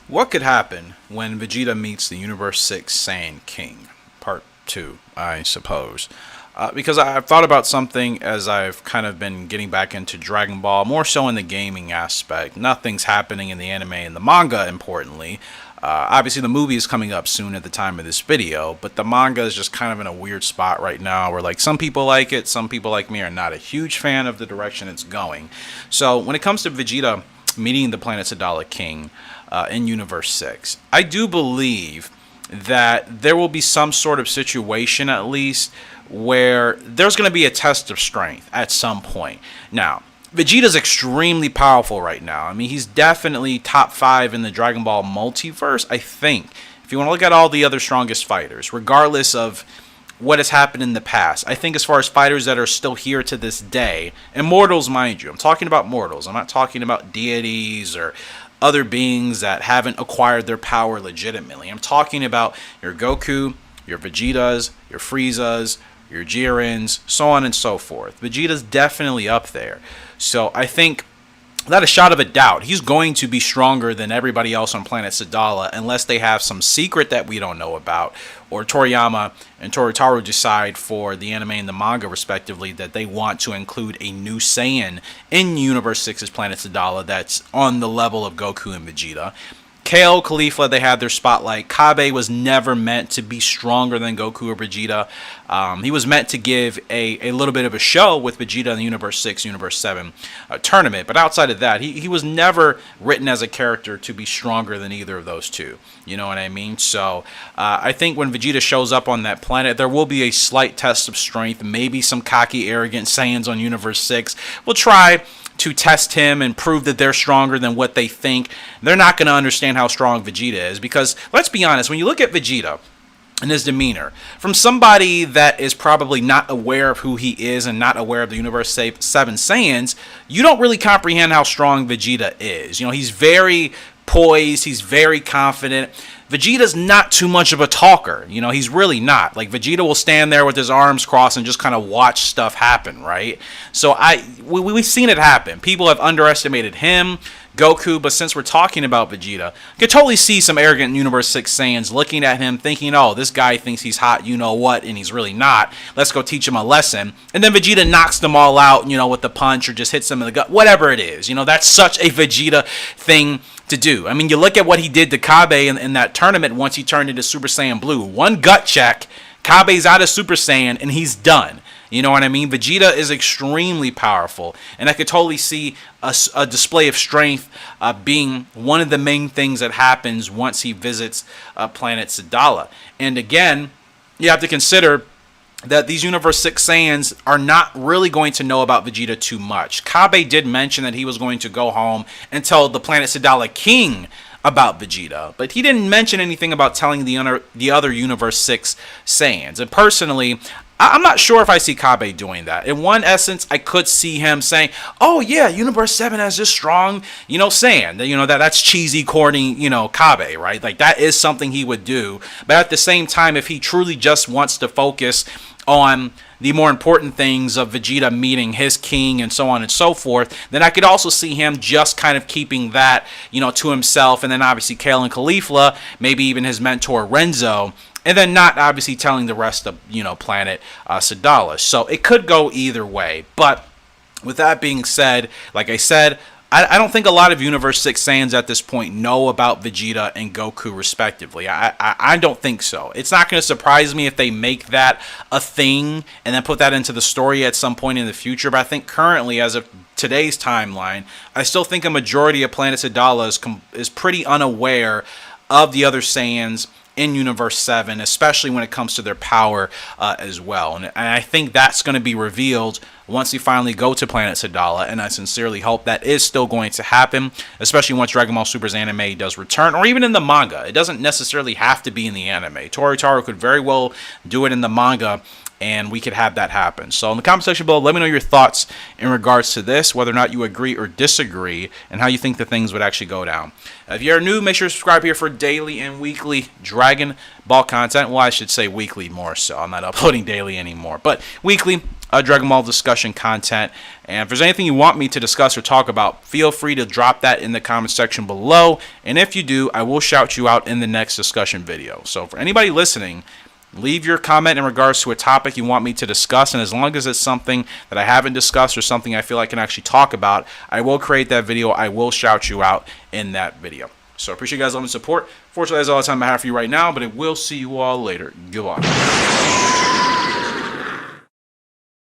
What could happen when Vegeta meets the Universe 6 Saiyan King? Part 2, I suppose. Because I've thought about something as I've kind of been getting back into Dragon Ball, more so in the gaming aspect. Nothing's happening in the anime and the manga, importantly. Obviously, the movie is coming up soon at the time of this video, but the manga is just kind of in a weird spot right now where, like, some people like it, some people like me are not a huge fan of the direction it's going. So, when it comes to Vegeta meeting the planet Sadala King in Universe 6, I do believe that there will be some sort of situation, at least, where there's going to be a test of strength at some point. Now, Vegeta's extremely powerful right now. I mean, he's definitely top 5 in the Dragon Ball multiverse, I think. If you want to look at all the other strongest fighters, regardless of what has happened in the past, I think as far as fighters that are still here to this day, and mortals, mind you, I'm talking about mortals. I'm not talking about deities or other beings that haven't acquired their power legitimately. I'm talking about your Goku, your Vegetas, your Friezas, your Jirins, so on and so forth. Vegeta's definitely up there. So I think, without a shot of a doubt, he's going to be stronger than everybody else on planet Sadala unless they have some secret that we don't know about, or Toriyama and Toritaru decide for the anime and the manga respectively that they want to include a new Saiyan in Universe 6's planet Sadala that's on the level of Goku and Vegeta. Kale, Caulifla, they had their spotlight. Kabe was never meant to be stronger than Goku or Vegeta. He was meant to give a little bit of a show with Vegeta in the Universe 6, Universe 7 tournament. But outside of that, he was never written as a character to be stronger than either of those two. You know what I mean? So I think when Vegeta shows up on that planet, there will be a slight test of strength. Maybe some cocky, arrogant Saiyans on Universe 6 will try to test him and prove that they're stronger than what they think. They're not going to understand how strong Vegeta is because, let's be honest, when you look at Vegeta and his demeanor, from somebody that is probably not aware of who he is and not aware of the Universe 7 Saiyans, you don't really comprehend how strong Vegeta is. You know, he's very poised, he's very confident. Vegeta's not too much of a talker. You know, he's really not. Like, Vegeta will stand there with his arms crossed and just kind of watch stuff happen, right? So we've seen it happen. People have underestimated him, Goku, but since we're talking about Vegeta, you could totally see some arrogant Universe 6 Saiyans looking at him thinking, oh, this guy thinks he's hot, you know what, and he's really not. Let's go teach him a lesson. And then Vegeta knocks them all out, you know, with the punch or just hits them in the gut, whatever it is. You know, that's such a Vegeta thing to do. I mean, you look at what he did to Kabe in that tournament once he turned into Super Saiyan Blue. One gut check, Kabe's out of Super Saiyan, and he's done. You know what I mean? Vegeta is extremely powerful, and I could totally see a display of strength being one of the main things that happens once he visits planet Sadala. And again, you have to consider that these Universe 6 Saiyans are not really going to know about Vegeta too much. Kabe did mention that he was going to go home and tell the planet Sadala King about Vegeta, but he didn't mention anything about telling the other Universe 6 Saiyans. And personally, I'm not sure if I see Kabe doing that. In one essence, I could see him saying, oh yeah, Universe 7 has this strong, you know, Saiyan. You know, that's cheesy, corny, you know, Kabe, right? Like, that is something he would do. But at the same time, if he truly just wants to focus on the more important things of Vegeta meeting his king and so on and so forth, then I could also see him just kind of keeping that, you know, to himself. And then obviously Kale and Caulifla, maybe even his mentor Renzo, and then not obviously telling the rest of, you know, planet Sadala. So it could go either way. But with that being said, like I said, I don't think a lot of Universe 6 Saiyans at this point know about Vegeta and Goku respectively. I don't think so. It's not going to surprise me if they make that a thing and then put that into the story at some point in the future. But I think currently, as of today's timeline, I still think a majority of Planet Sadala is pretty unaware of the other Saiyans in Universe 7, especially when it comes to their power as well. And I think that's going to be revealed once we finally go to Planet Sadala, and I sincerely hope that is still going to happen, especially once Dragon Ball Super's anime does return, or even in the manga. It doesn't necessarily have to be in the anime. Toritaru could very well do it in the manga, and we could have that happen. So in the comment section below, let me know your thoughts in regards to this, whether or not you agree or disagree, and how you think the things would actually go down. If you're new, make sure to subscribe here for daily and weekly Dragon Ball content. Well, I should say weekly more so. I'm not uploading daily anymore, but weekly Dragon Ball discussion content. And if there's anything you want me to discuss or talk about, feel free to drop that in the comment section below. And if you do, I will shout you out in the next discussion video. So for anybody listening, leave your comment in regards to a topic you want me to discuss, and as long as it's something that I haven't discussed or something I feel I can actually talk about, I will create that video. I will shout you out in that video. So I appreciate you guys' love and support. Fortunately, that's all the time I have for you right now, but I will see you all later. Goodbye.